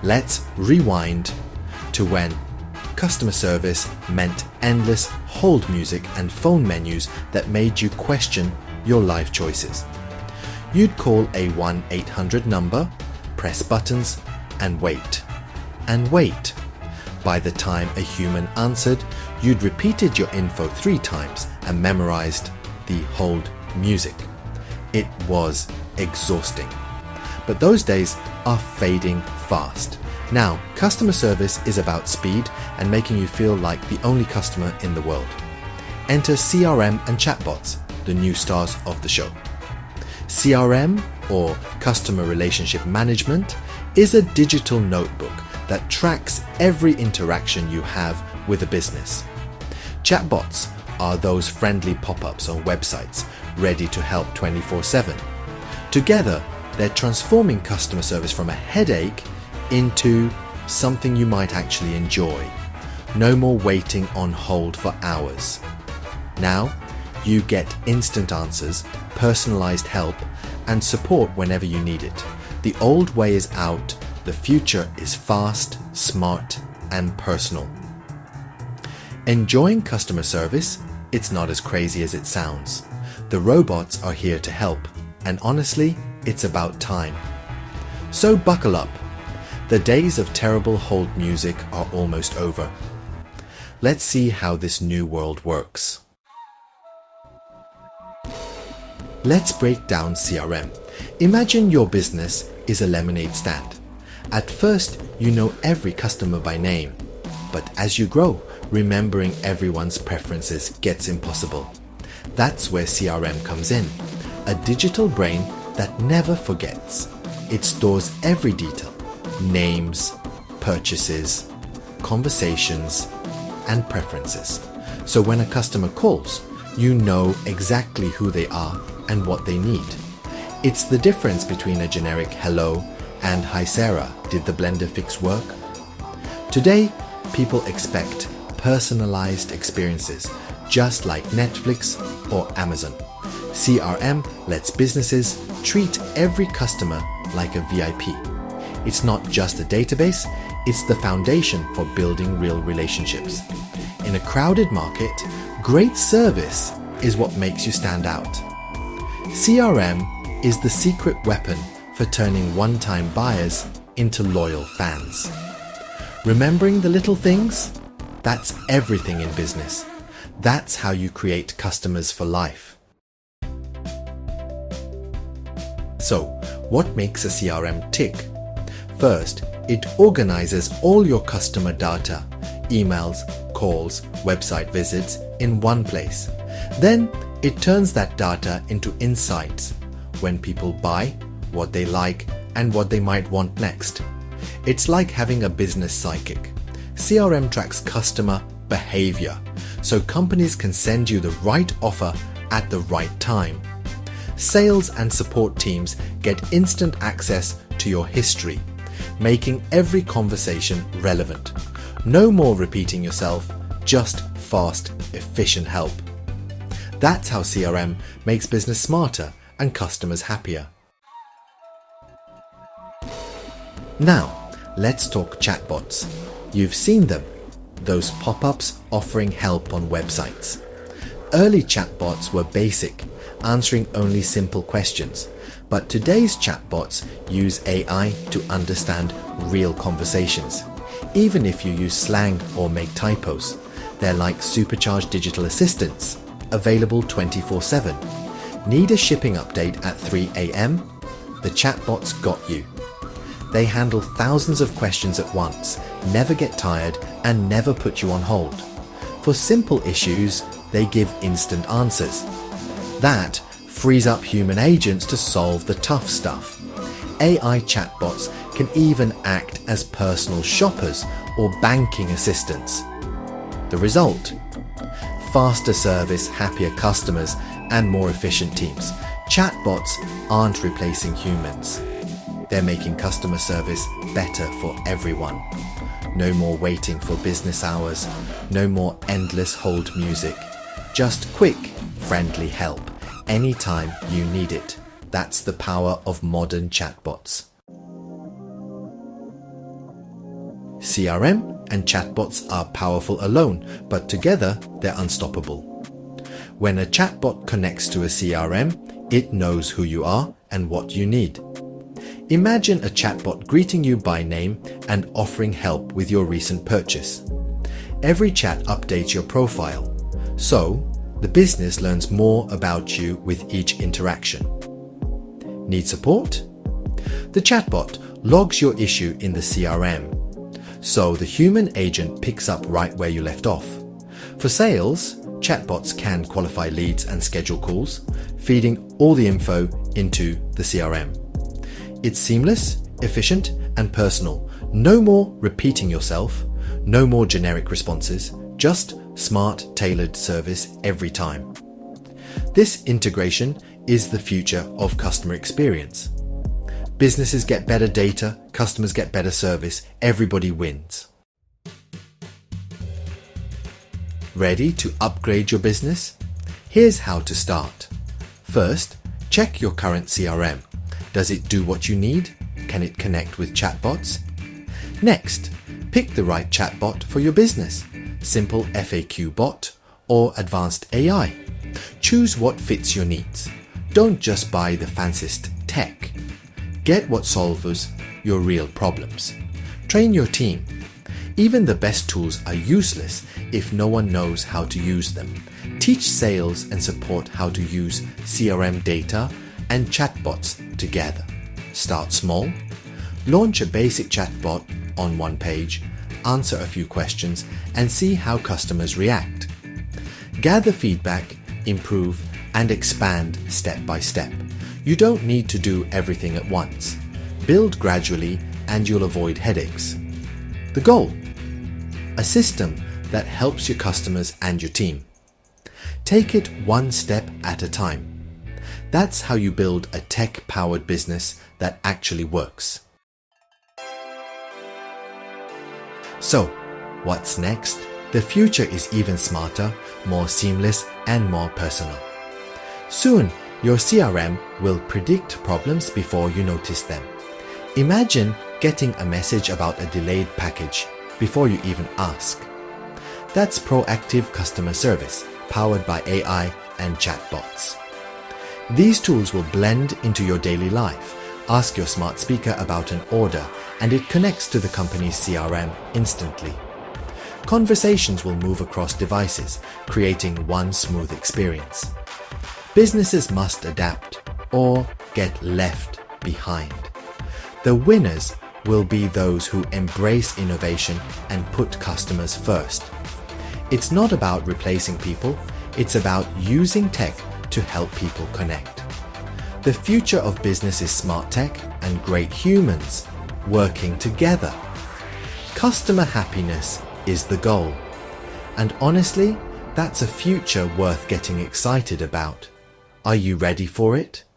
Let's rewind to when customer service meant endless hold music and phone menus that made you question your life choices. You'd call a 1-800 number, press buttons, and wait. And wait. By the time a human answered, you'd repeated your info 3 times and memorized the hold music. It was exhausting. But those days are fading fast. Now, customer service is about speed and making you feel like the only customer in the world. Enter CRM and chatbots, the new stars of the show. CRM, or Customer Relationship Management, is a digital notebook that tracks every interaction you have with a business. Chatbots are those friendly pop-ups on websites ready to help 24/7. Together, they're transforming customer service from a headache into something you might actually enjoy. No more waiting on hold for hours. Now, you get instant answers, personalized help, and support whenever you need it. The old way is out. The future is fast, smart, and personal. Enjoying customer service? It's not as crazy as it sounds. The robots are here to help, and honestly, it's about time. So buckle up. The days of terrible hold music are almost over. Let's see how this new world works. Let's break down CRM. Imagine your business is a lemonade stand. At first, you know every customer by name, but as you grow, remembering everyone's preferences gets impossible. That's where CRM comes in, a digital brain that never forgets. It stores every detail, names, purchases, conversations, and preferences. So when a customer calls, you know exactly who they are and what they need. It's the difference between a generic hello and hi Sarah, did the blender fix work? Today, people expect personalized experiences, just like Netflix or Amazon. CRM lets businesses treat every customer like a VIP. It's not just a database, it's the foundation for building real relationships. In a crowded market, great service is what makes you stand out. CRM is the secret weapon for turning one-time buyers into loyal fans. Remembering the little things? That's everything in business. That's how you create customers for life. So, what makes a CRM tick? First, it organizes all your customer data, emails, calls, website visits in one place. Then, it turns that data into insights. When people buy, what they like, and what they might want next. It's like having a business psychic. CRM tracks customer behavior, so companies can send you the right offer at the right time. Sales and support teams get instant access to your history, making every conversation relevant. No more repeating yourself, just fast, efficient help. That's how CRM makes business smarter and customers happier. Now, let's talk chatbots. You've seen them, those pop-ups offering help on websites. Early chatbots were basic, answering only simple questions, but today's chatbots use AI to understand real conversations. Even if you use slang or make typos, they're like supercharged digital assistants, available 24/7. Need a shipping update at 3 a.m? The chatbots got you. They handle thousands of questions at once, never get tired, and never put you on hold. For simple issues, they give instant answers. That frees up human agents to solve the tough stuff. AI chatbots can even act as personal shoppers or banking assistants. The result? Faster service, happier customers, and more efficient teams. Chatbots aren't replacing humans. They're making customer service better for everyone. No more waiting for business hours, no more endless hold music. Just quick, friendly help anytime you need it. That's the power of modern chatbots. CRM and chatbots are powerful alone, but together they're unstoppable. When a chatbot connects to a CRM, it knows who you are and what you need. Imagine a chatbot greeting you by name and offering help with your recent purchase. Every chat updates your profile, so the business learns more about you with each interaction. Need support? The chatbot logs your issue in the CRM, so the human agent picks up right where you left off. For sales, chatbots can qualify leads and schedule calls, feeding all the info into the CRM. It's seamless, efficient, and personal. No more repeating yourself, no more generic responses, just smart, tailored service every time. This integration is the future of customer experience. Businesses get better data, customers get better service, everybody wins. Ready to upgrade your business? Here's how to start. First, check your current CRM. Does it do what you need? Can it connect with chatbots? Next, pick the right chatbot for your business. Simple FAQ bot or advanced AI. Choose what fits your needs. Don't just buy the fanciest tech. Get what solves your real problems. Train your team. Even the best tools are useless if no one knows how to use them. Teach sales and support how to use CRM data and chatbots together. Start small. Launch a basic chatbot on one page, answer a few questions, and see how customers react. Gather feedback, improve, and expand step by step. You don't need to do everything at once. Build gradually and you'll avoid headaches. The goal: a system that helps your customers and your team. Take it one step at a time. That's how you build a tech-powered business that actually works. So, what's next? The future is even smarter, more seamless, and more personal. Soon, your CRM will predict problems before you notice them. Imagine getting a message about a delayed package before you even ask. That's proactive customer service, powered by AI and chatbots. These tools will blend into your daily life. Ask your smart speaker about an order, and it connects to the company's CRM instantly. Conversations will move across devices, creating one smooth experience. Businesses must adapt or get left behind. The winners will be those who embrace innovation and put customers first. It's not about replacing people, it's about using tech to help people connect. The future of business is smart tech and great humans working together. Customer happiness is the goal. And honestly, that's a future worth getting excited about. Are you ready for it?